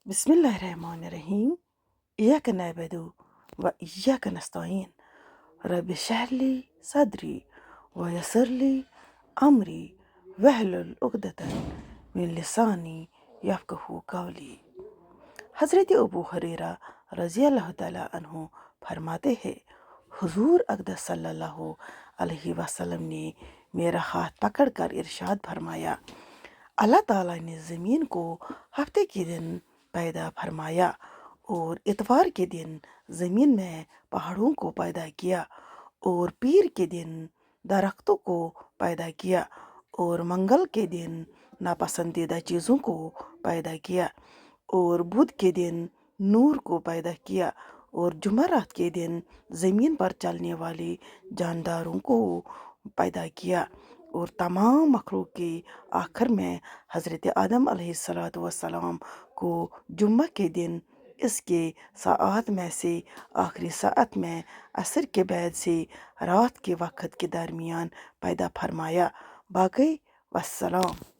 بسم الله الرحمن الرحيم. إياك نعبد وإياك نستعين. رب اشرح لي صدري ويسر لي أمري واحلل عقدة من لساني يفقهوا قولي۔ حضرت ابو ہریرہ رضی اللہ تعالیٰ عنہ فرماتے ہیں، حضور اقدس صلی اللہ علیہ وسلم نے میرا ہاتھ پکڑ کر ارشاد فرمایا، اللہ تعالیٰ نے زمین کو ہفتے کے دن پیدا فرمایا اور اتوار کے دن زمین میں پہاڑوں کو پیدا کیا اور پیر کے دن درختوں کو پیدا کیا اور منگل کے دن ناپسندیدہ چیزوں کو پیدا کیا اور بدھ کے دن نور کو پیدا کیا اور جمعرات کے دن زمین پر چلنے والے جانداروں کو پیدا کیا اور تمام مخلوق کے آخر میں حضرت آدم علیہ السلام کو جمعہ کے دن اس کے ساعات میں سے آخری ساعت میں عصر کے بعد سے رات کے وقت کے درمیان پیدا فرمایا۔ باقی والسلام۔